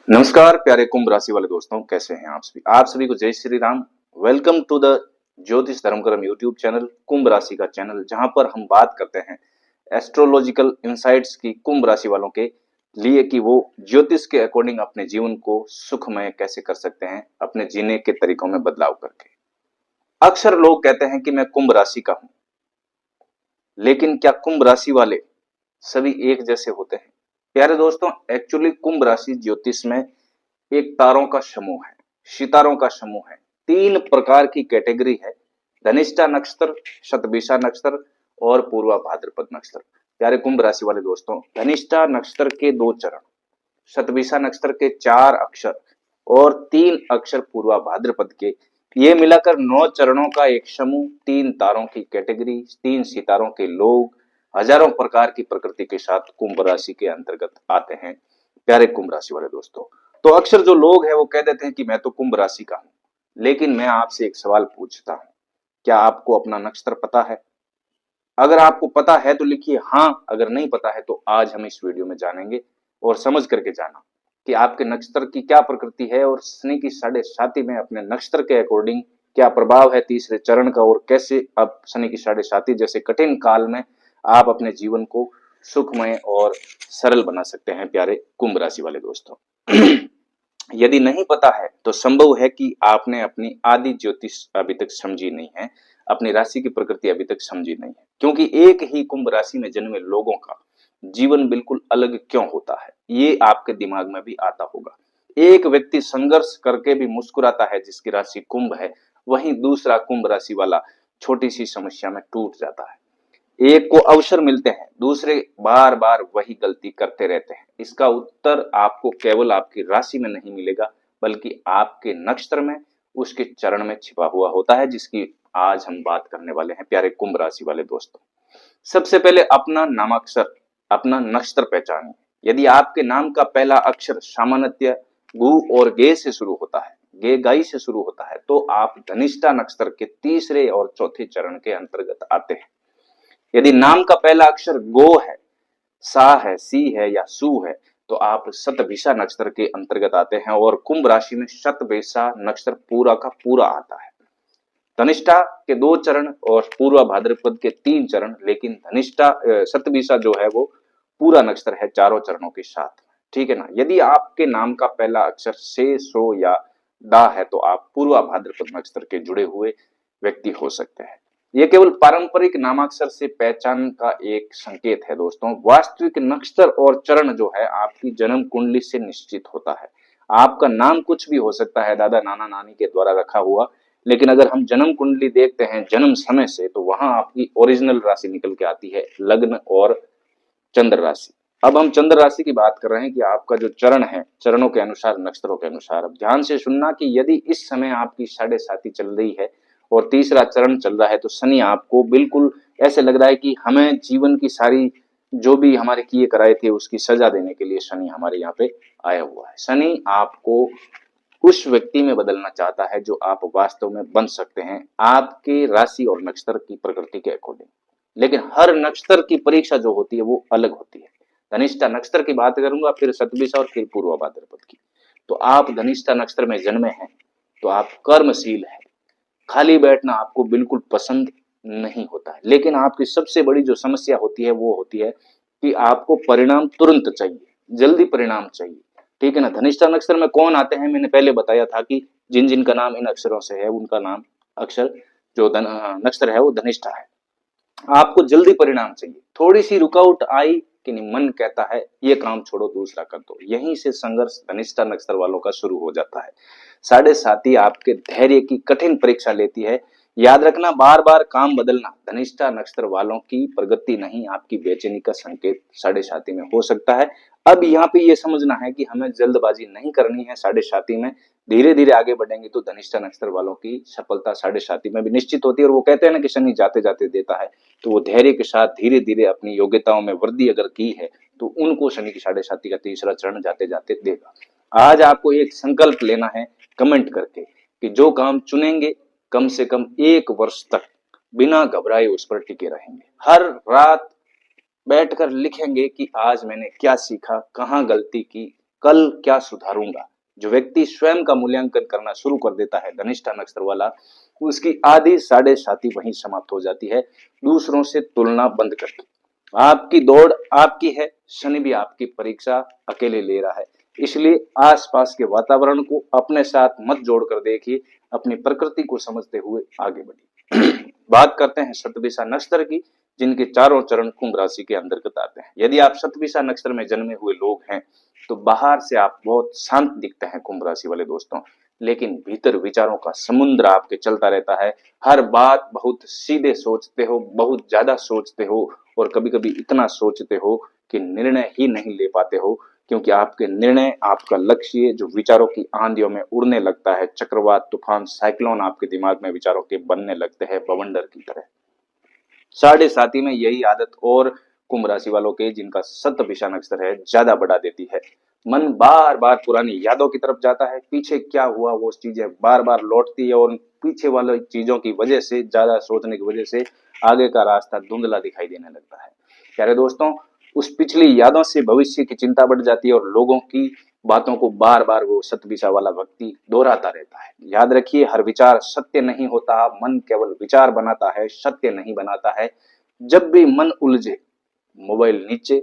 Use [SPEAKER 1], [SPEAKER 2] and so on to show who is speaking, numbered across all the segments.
[SPEAKER 1] नमस्कार प्यारे कुंभ राशि वाले दोस्तों, कैसे हैं आप सभी को जय Shri Ram. Welcome to the Jyotish Dharmakarm YouTube channel, कुंभ राशि का चैनल, जहां पर हम बात करते हैं एस्ट्रोलॉजिकल इंसाइट्स की कुंभ राशि वालों के लिए कि वो ज्योतिष के अकॉर्डिंग अपने जीवन को सुखमय कैसे कर सकते हैं अपने जीने के तरीकों में बदलाव करके। अक्सर लोग कहते हैं कि मैं कुंभ राशि का हूं, लेकिन क्या कुंभ राशि वाले सभी एक जैसे होते हैं? प्यारे दोस्तों, एक्चुअली कुंभ राशि ज्योतिष में एक तारों का समूह है, सितारों का समूह है। तीन प्रकार की कैटेगरी है: धनिष्ठा नक्षत्र, शतभिषा नक्षत्र और पूर्वा भाद्रपद नक्षत्र। प्यारे कुंभ राशि वाले दोस्तों, धनिष्ठा नक्षत्र के 2 चरण, शतभिषा नक्षत्र के 4 अक्षर और 3 अक्षर पूर्वा भाद्रपद के, ये मिलाकर 9 चरणों का एक समूह, 3 तारों की कैटेगरी, 3 सितारों के लोग, हजारों प्रकार की प्रकृति के साथ कुंभ राशि के अंतर्गत आते हैं। प्यारे कुंभ राशि वाले दोस्तों, तो अक्सर जो लोग हैं वो कह देते हैं कि मैं तो कुंभ राशि का हूं, लेकिन मैं आपसे एक सवाल पूछता हूं, क्या आपको अपना नक्षत्र पता है? अगर आपको पता है तो लिखिए हाँ, अगर नहीं पता है तो आज हम इस वीडियो में जानेंगे और समझ करके जाना कि आपके नक्षत्र की क्या प्रकृति है और शनि की साढ़े साथी में अपने नक्षत्र के अकॉर्डिंग क्या प्रभाव है तीसरे चरण का, और कैसे अब शनि की साढ़े साथी जैसे कठिन काल में आप अपने जीवन को सुखमय और सरल बना सकते हैं। प्यारे कुंभ राशि वाले दोस्तों, यदि नहीं पता है तो संभव है कि आपने अपनी आदि ज्योतिष अभी तक समझी नहीं है, अपनी राशि की प्रकृति अभी तक समझी नहीं है, क्योंकि एक ही कुंभ राशि में जन्मे लोगों का जीवन बिल्कुल अलग क्यों होता है, ये आपके दिमाग में भी आता होगा। एक व्यक्ति संघर्ष करके भी मुस्कुराता है जिसकी राशि कुंभ है, वहीं दूसरा कुंभ राशि वाला छोटी सी समस्या में टूट जाता है। एक को अवसर मिलते हैं, दूसरे बार बार वही गलती करते रहते हैं। इसका उत्तर आपको केवल आपकी राशि में नहीं मिलेगा, बल्कि आपके नक्षत्र में, उसके चरण में छिपा हुआ होता है, जिसकी आज हम बात करने वाले हैं। प्यारे कुंभ राशि वाले दोस्तों, सबसे पहले अपना नामाक्षर, अपना नक्षत्र पहचानिए। यदि आपके नाम का पहला अक्षर सामान्यतः गु और गे से शुरू होता है, गे गाई से शुरू होता है, तो आप धनिष्ठा नक्षत्र के तीसरे और चौथे चरण के अंतर्गत आते हैं। यदि नाम का पहला अक्षर गो है, सा है, सी है या सु है, तो आप शतभिषा नक्षत्र के अंतर्गत आते हैं और कुंभ राशि में शतभिषा नक्षत्र पूरा का पूरा आता है। धनिष्ठा के 2 चरण और पूर्वा भाद्रपद के 3 चरण, लेकिन धनिष्ठा शतभिषा जो है वो पूरा नक्षत्र है चारों चरणों के साथ। ठीक है ना। यदि आपके नाम का पहला अक्षर से, सो या दा है, तो आप पूर्वा भाद्रपद नक्षत्र के जुड़े हुए व्यक्ति हो सकते हैं। ये केवल पारंपरिक नामाक्षर से पहचान का एक संकेत है दोस्तों। वास्तविक नक्षत्र और चरण जो है आपकी जन्म कुंडली से निश्चित होता है। आपका नाम कुछ भी हो सकता है, दादा नाना नानी के द्वारा रखा हुआ, लेकिन अगर हम जन्म कुंडली देखते हैं जन्म समय से, तो वहां आपकी ओरिजिनल राशि निकल के आती है, लग्न और चंद्र राशि। अब हम चंद्र राशि की बात कर रहे हैं कि आपका जो चरण है, चरणों के अनुसार, नक्षत्रों के अनुसार। अब ध्यान से सुनना कि यदि इस समय आपकी साढ़े साथी चल रही है और तीसरा चरण चल रहा है, तो शनि आपको बिल्कुल ऐसे लग रहा है कि हमें जीवन की सारी जो भी हमारे किए कराए थे उसकी सजा देने के लिए शनि हमारे यहाँ पे आया हुआ है। शनि आपको उस व्यक्ति में बदलना चाहता है जो आप वास्तव में बन सकते हैं, आपके राशि और नक्षत्र की प्रकृति के अकॉर्डिंग। लेकिन हर नक्षत्र की परीक्षा जो होती है वो अलग होती है। धनिष्ठा नक्षत्र की बात करूंगा, फिर शतभिषा और फिर पूर्वा भाद्रपद की। तो आप धनिष्ठा नक्षत्र में जन्मे हैं तो आप कर्मशील हैं, खाली बैठना आपको बिल्कुल पसंद नहीं होता है। लेकिन आपकी सबसे बड़ी जो समस्या होती है वो होती है कि आपको परिणाम तुरंत चाहिए, जल्दी परिणाम चाहिए। ठीक है ना। धनिष्ठा नक्षत्र में कौन आते हैं, मैंने पहले बताया था कि जिन जिन का नाम इन अक्षरों से है उनका नाम अक्षर जो नक्षत्र है वो धनिष्ठा है। आपको जल्दी परिणाम चाहिए, थोड़ी सी रुकावट आई कि नहीं, मन कहता है ये काम छोड़ो दूसरा कर दो। यहीं से संघर्ष धनिष्ठा नक्षत्र वालों का शुरू हो जाता है। साढ़े साथी आपके धैर्य की कठिन परीक्षा लेती है। याद रखना, बार बार काम बदलना धनिष्ठा नक्षत्र वालों की प्रगति नहीं, आपकी बेचैनी का संकेत साढ़े साथी में हो सकता है। अब यहाँ पे ये समझना है कि हमें जल्दबाजी नहीं करनी है साढ़े साथी में, धीरे धीरे आगे बढ़ेंगे तो धनिष्ठा नक्षत्र वालों की सफलता साढ़े साथी में भी निश्चित होती है। और वो कहते हैं ना कि शनि जाते जाते देता है, तो वो धैर्य के साथ धीरे धीरे अपनी योग्यताओं में वृद्धि अगर की है तो उनको शनि की साढ़े साथी का तीसरा चरण जाते जाते देगा। आज आपको एक संकल्प लेना है कमेंट करके कि जो काम चुनेंगे कम से कम 1 वर्ष तक बिना घबराए उस पर टिके रहेंगे। हर रात बैठकर लिखेंगे कि आज मैंने क्या सीखा, कहाँ गलती की, कल क्या सुधारूंगा। जो व्यक्ति स्वयं का मूल्यांकन करना शुरू कर देता है धनिष्ठा नक्षत्र वाला, उसकी आधी साढ़े साथी वहीं समाप्त हो जाती है, दूसरों से तुलना बंद करके। आपकी दौड़ आपकी है, शनि भी आपकी परीक्षा अकेले ले रहा है, इसलिए आसपास के वातावरण को अपने साथ मत जोड़कर देखिए, अपनी प्रकृति को समझते हुए आगे बढ़िए। बात करते हैं शतभिषा नक्षत्र की, जिनके चारों चरण कुंभ राशि के अंतर्गत आते हैं। यदि आप शतभिषा नक्षत्र में जन्मे हुए लोग हैं तो बाहर से आप बहुत शांत दिखते हैं कुंभ राशि वाले दोस्तों, लेकिन भीतर विचारों का समुद्र आपके चलता रहता है। हर बात बहुत सीधे सोचते हो, बहुत ज्यादा सोचते हो, और कभी कभी इतना सोचते हो कि निर्णय ही नहीं ले पाते हो, क्योंकि आपके निर्णय, आपका लक्ष्य जो विचारों की आंधियों में उड़ने लगता है, चक्रवात, तूफान, साइक्लोन आपके दिमाग में विचारों के बनने लगते हैं बवंडर की तरह। साढ़े साथी में यही आदत और कुंभ राशि वालों के, जिनका शतभिषा नक्षत्र है, ज्यादा बढ़ा देती है। मन बार बार पुरानी यादों की तरफ जाता है, पीछे क्या हुआ वो चीजें बार बार लौटती है, और पीछे वाली चीजों की वजह से, ज्यादा सोचने की वजह से आगे का रास्ता धुंधला दिखाई देने लगता है। प्यारे दोस्तों, उस पिछली यादों से भविष्य की चिंता बढ़ जाती है, और लोगों की बातों को बार बार वो शतभिषा वाला व्यक्ति दोहराता रहता है। याद रखिए, हर विचार सत्य नहीं होता, मन केवल विचार बनाता है, सत्य नहीं बनाता है। जब भी मन उलझे, मोबाइल नीचे,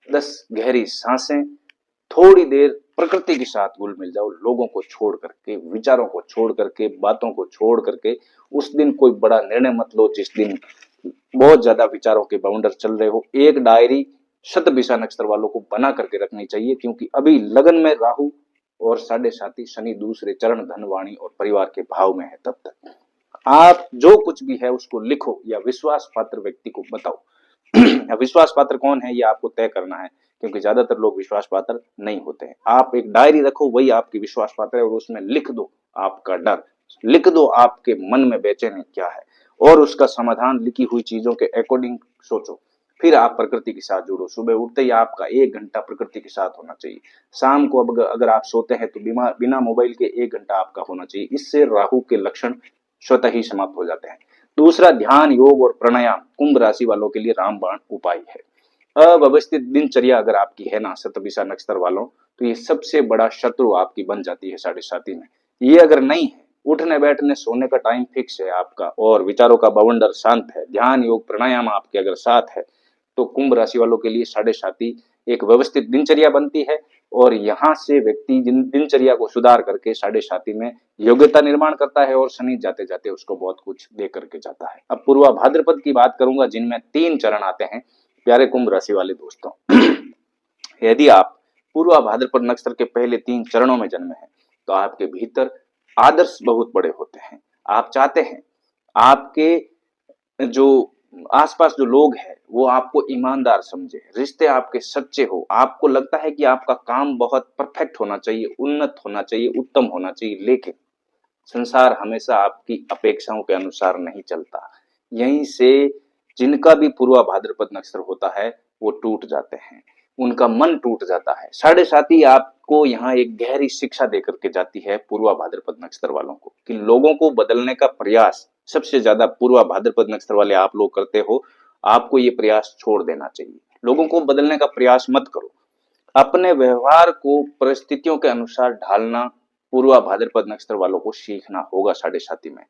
[SPEAKER 1] 10 गहरी सांसें, थोड़ी देर प्रकृति के साथ घुल मिल जाओ, लोगों को छोड़ करके, विचारों को छोड़ करके, बातों को छोड़ करके। उस दिन कोई बड़ा निर्णय मत लो जिस दिन बहुत ज्यादा विचारों के बाउंडर चल रहे हो। एक डायरी शतभिषा नक्षत्र वालों को बना करके रखनी चाहिए, क्योंकि अभी लगन में राहु और साढ़े साथी शनि दूसरे चरण धनवाणी और परिवार के भाव में है। तब तक आप जो कुछ भी है उसको लिखो या विश्वास पात्र व्यक्ति को बताओ। विश्वास पात्र कौन है ये आपको तय करना है, क्योंकि ज्यादातर लोग विश्वास पात्र नहीं होते हैं। आप एक डायरी रखो, वही आपकी विश्वास पात्र है, और उसमें लिख दो आपका डर, लिख दो आपके मन में बेचैनी क्या है, और उसका समाधान लिखी हुई चीजों के अकॉर्डिंग सोचो। फिर आप प्रकृति के साथ जुड़ो। सुबह उठते ही आपका 1 घंटा प्रकृति के साथ होना चाहिए। शाम को अब अगर आप सोते हैं तो बिना मोबाइल के 1 घंटा आपका होना चाहिए। इससे राहु के लक्षण स्वतः ही समाप्त हो जाते हैं। दूसरा, ध्यान, योग और प्राणायाम कुंभ राशि वालों के लिए रामबाण उपाय है। अव्यवस्थित दिनचर्या अगर आपकी है ना शतभिषा नक्षत्र वालों, तो ये सबसे बड़ा शत्रु आपकी बन जाती है साढ़े साथी में। ये अगर नहीं है, उठने बैठने सोने का टाइम फिक्स है आपका, और विचारों का बवंडर शांत है, ध्यान योग प्राणायाम आपके अगर साथ है, तो कुंभ राशि वालों के लिए साढ़े साथी एक व्यवस्थित दिनचर्या बनती है। और यहाँ से व्यक्ति दिनचर्या को सुधार करके साढ़े साथी में योग्यता निर्माण करता है, और शनि जाते जाते उसको बहुत कुछ दे करके जाता है। अब पूर्वा भाद्रपद की बात करूंगा, जिनमें 3 चरण आते हैं। प्यारे कुंभ राशि वाले दोस्तों, यदि आप पूर्वा भाद्रपद नक्षत्र के पहले 3 चरणों में जन्मे हैं, तो आपके भीतर आदर्श बहुत बड़े होते हैं। आप चाहते हैं आपके जो आसपास जो लोग हैं वो आपको ईमानदार समझे, रिश्ते आपके सच्चे हो, आपको लगता है कि आपका काम बहुत परफेक्ट होना चाहिए, उन्नत होना चाहिए, उत्तम होना चाहिए, लेकिन संसार हमेशा आपकी अपेक्षाओं के अनुसार नहीं चलता। यहीं से जिनका भी पूर्वा भाद्रपद नक्षत्र होता है वो टूट जाते हैं, उनका मन टूट जाता है। साढ़े साथी आपको यहाँ एक गहरी शिक्षा देकर के जाती है पूर्वा भाद्रपद नक्षत्र वालों को, कि लोगों को बदलने का प्रयास सबसे ज्यादा पूर्वा भाद्रपद नक्षत्र वाले आप लोग करते हो। आपको ये प्रयास छोड़ देना चाहिए। लोगों को बदलने का प्रयास मत करो, अपने व्यवहार को परिस्थितियों के अनुसार ढालना पूर्वा भाद्रपद नक्षत्र वालों को सीखना होगा। साढ़े साथी में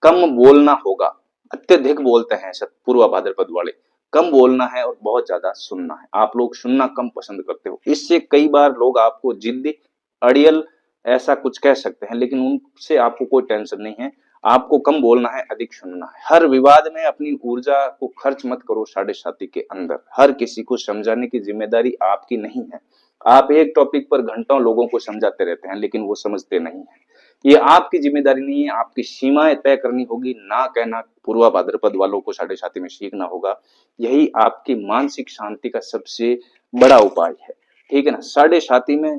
[SPEAKER 1] कम बोलना होगा। अत्यधिक बोलते हैं पूर्वा भाद्रपद वाले, कम बोलना है और बहुत ज्यादा सुनना है। आप लोग सुनना कम पसंद करते हो, इससे कई बार लोग आपको जिद्दी, अड़ियल ऐसा कुछ कह सकते हैं, लेकिन उनसे आपको कोई टेंशन नहीं है। आपको कम बोलना है, अधिक सुनना है। हर विवाद में अपनी ऊर्जा को खर्च मत करो साढ़े साथी के अंदर। हर किसी को समझाने की जिम्मेदारी आपकी नहीं है। आप एक टॉपिक पर घंटों लोगों को समझाते रहते हैं, लेकिन वो समझते नहीं है। ये आपकी जिम्मेदारी नहीं है। आपकी सीमाएं तय करनी होगी, ना कहना पूर्वा भाद्रपद वालों को साढ़े साथी में सीखना होगा। यही आपकी मानसिक शांति का सबसे बड़ा उपाय है, ठीक है ना। साढ़े साथी में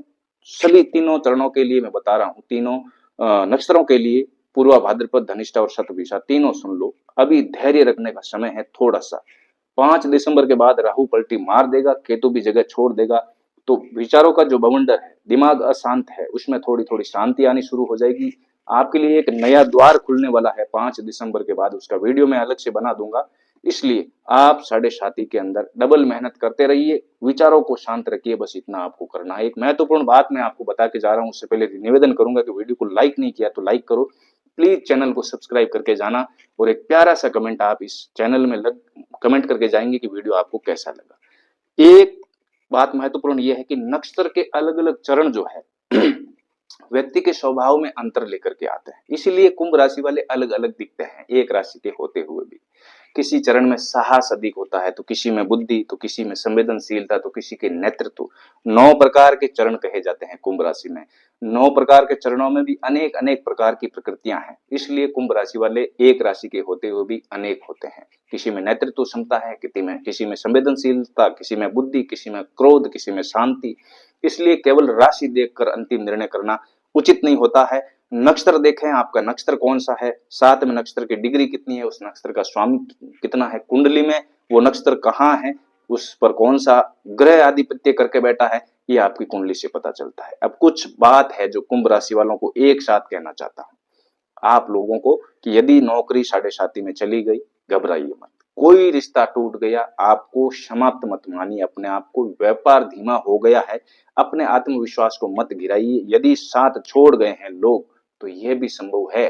[SPEAKER 1] सभी तीनों चरणों के लिए मैं बता रहा हूँ, तीनों नक्षत्रों के लिए, पूर्वा भाद्रपद, धनिष्ठा और शतभिषा, तीनों सुन लो। अभी धैर्य रखने का समय है थोड़ा सा। 5 दिसंबर के बाद राहु पलटी मार देगा, केतु भी जगह छोड़ देगा, तो विचारों का जो बवंडर है, दिमाग अशांत है, उसमें थोड़ी थोड़ी शांति आनी शुरू हो जाएगी। आपके लिए एक नया द्वार खुलने वाला है 5 दिसंबर के बाद। उसका वीडियो मैं अलग से बना दूंगा। इसलिए आप साढ़े साथी के अंदर डबल मेहनत करते रहिए, विचारों को शांत रखिए, बस इतना आपको करना है। एक महत्वपूर्ण बात मैं आपको बता के जा रहा हूं, उससे पहले निवेदन करूंगा कि वीडियो को लाइक नहीं किया तो लाइक करो, प्लीज चैनल को सब्सक्राइब करके जाना और एक प्यारा सा कमेंट आप इस चैनल में कमेंट करके जाएंगे कि वीडियो आपको कैसा लगा। एक बात महत्वपूर्ण यह है कि नक्षत्र के अलग अलग चरण जो है व्यक्ति के स्वभाव में अंतर लेकर के आते हैं, इसीलिए कुंभ राशि वाले अलग अलग दिखते हैं एक राशि के होते हुए भी। किसी चरण में साहस अधिक होता है, तो किसी में बुद्धि, तो किसी में संवेदनशीलता, तो किसी के नेतृत्व। 9 प्रकार के चरण कहे जाते हैं कुंभ राशि में। 9 प्रकार के चरणों में भी अनेक अनेक प्रकार की प्रकृतियां हैं, इसलिए कुंभ राशि वाले एक राशि के होते हुए भी अनेक होते हैं। किसी में नेतृत्व क्षमता है, किसी में संवेदनशीलता, किसी में बुद्धि, किसी में क्रोध, किसी में शांति। इसलिए केवल राशि देखकर अंतिम निर्णय करना उचित नहीं होता है। नक्षत्र देखें, आपका नक्षत्र कौन सा है, साथ में नक्षत्र की डिग्री कितनी है, उस नक्षत्र का स्वामी कितना है, कुंडली में वो नक्षत्र कहाँ है, उस पर कौन सा ग्रह आधिपत्य करके बैठा है, ये आपकी कुंडली से पता चलता है। अब कुछ बात है जो कुंभ राशि वालों को एक साथ कहना चाहता हूं आप लोगों को कि यदि नौकरी साढ़े साथी में चली गई, घबराइए मत। कोई रिश्ता टूट गया, आपको समाप्त मत मानिए अपने आप को। व्यापार धीमा हो गया है, अपने आत्मविश्वास को मत गिराइए। यदि साथ छोड़ गए हैं लोग, तो यह भी संभव है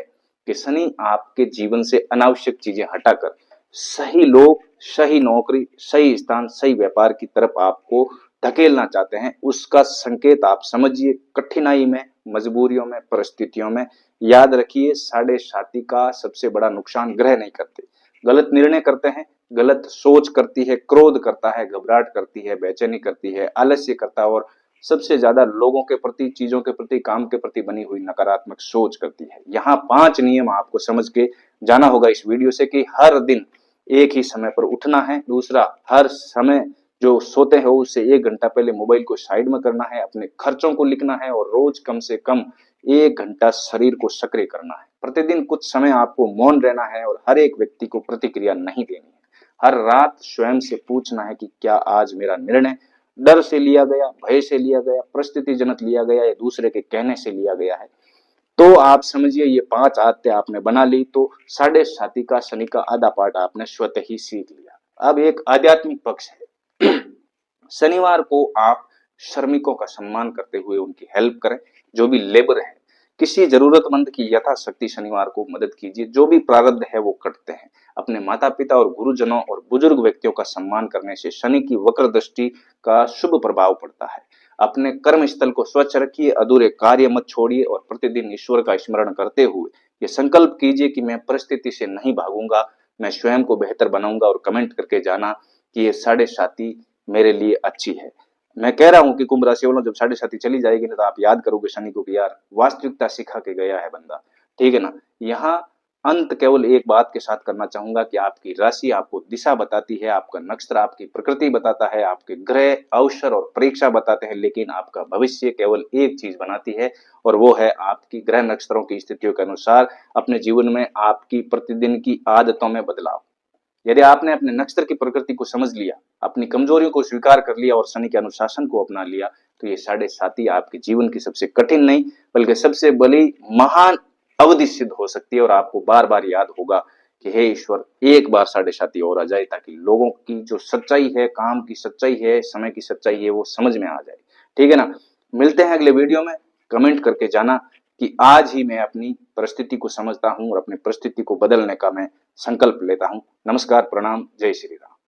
[SPEAKER 1] कि शनि आपके जीवन से अनावश्यक चीजें हटाकर सही लोग, सही नौकरी, सही स्थान, सही व्यापार की तरफ आपको धकेलना चाहते हैं। उसका संकेत आप समझिए, कठिनाई में, मजबूरियों में, परिस्थितियों में। याद रखिए, साढ़े साथी का सबसे बड़ा नुकसान ग्रह नहीं करते, गलत निर्णय करते हैं, गलत सोच करती है, क्रोध करता है, घबराहट करती है, बेचैनी करती है, आलस्य करता है और सबसे ज्यादा लोगों के प्रति, चीजों के प्रति, काम के प्रति बनी हुई नकारात्मक सोच करती है। यहाँ 5 नियम आपको समझ के जाना होगा इस वीडियो से कि हर दिन एक ही समय पर उठना है। दूसरा, हर समय जो सोते हो उससे 1 घंटा पहले मोबाइल को साइड में करना है, अपने खर्चों को लिखना है और रोज कम से कम 1 घंटा शरीर को सक्रिय करना है। प्रतिदिन कुछ समय आपको मौन रहना है और हर एक व्यक्ति को प्रतिक्रिया नहीं देनी है। हर रात स्वयं से पूछना है कि क्या आज मेरा निर्णय डर से लिया गया, भय से लिया गया, परिस्थितिजनक लिया गया या दूसरे के कहने से लिया गया है। तो आप समझिए, ये 5 आदतें आपने बना ली तो साढ़े साथी का, शनि का आधा पाठ आपने स्वतः ही सीख लिया। अब एक आध्यात्मिक पक्ष है। शनिवार को आप श्रमिकों का सम्मान करते हुए उनकी हेल्प करें, जो भी लेबर है, किसी जरूरतमंद की यथाशक्ति शनिवार को मदद कीजिए। जो भी प्रारब्ध है वो कटते हैं। अपने माता पिता और गुरुजनों और बुजुर्ग व्यक्तियों का सम्मान करने से शनि की वक्र दृष्टि का शुभ प्रभाव पड़ता है। अपने कर्म स्थल को स्वच्छ रखिए, अधूरे कार्य मत छोड़िए और प्रतिदिन ईश्वर का स्मरण करते हुए ये संकल्प कीजिए कि मैं परिस्थिति से नहीं भागूंगा, मैं स्वयं को बेहतर बनाऊंगा। और कमेंट करके जाना कि ये साढ़े साथी मेरे लिए अच्छी है। मैं कह रहा हूं कि कुंभ राशि वालों, जब साढ़े साथी चली जाएगी ना, तो आप याद करोगे शनि को कि यार वास्तविकता सिखा के गया है बंदा, ठीक है ना। यहाँ अंत केवल एक बात के साथ करना चाहूंगा कि आपकी राशि आपको दिशा बताती है, आपका नक्षत्र आपकी प्रकृति बताता है, आपके ग्रह, अवसर और परीक्षा बताते हैं, लेकिन आपका भविष्य केवल एक चीज बनाती है और वो है आपकी ग्रह नक्षत्रों की स्थितियों के अनुसार अपने जीवन में आपकी प्रतिदिन की आदतों में बदलाव। यदि आपने अपने नक्षत्र की प्रकृति को समझ लिया, अपनी कमजोरियों को स्वीकार कर लिया और शनि के अनुशासन को अपना लिया, तो ये साढ़े साथी आपके जीवन की सबसे कठिन नहीं बल्कि सबसे बड़ी महान अवधि सिद्ध हो सकती है। और आपको बार बार याद होगा कि हे ईश्वर, एक बार साढ़े साथी और आ जाए, ताकि लोगों की जो सच्चाई है, काम की सच्चाई है, समय की सच्चाई है, वो समझ में आ जाए, ठीक है ना। मिलते हैं अगले वीडियो में। कमेंट करके जाना कि आज ही मैं अपनी परिस्थिति को समझता हूं और अपनी परिस्थिति को बदलने का मैं संकल्प लेता हूं। नमस्कार, प्रणाम, जय श्री राम।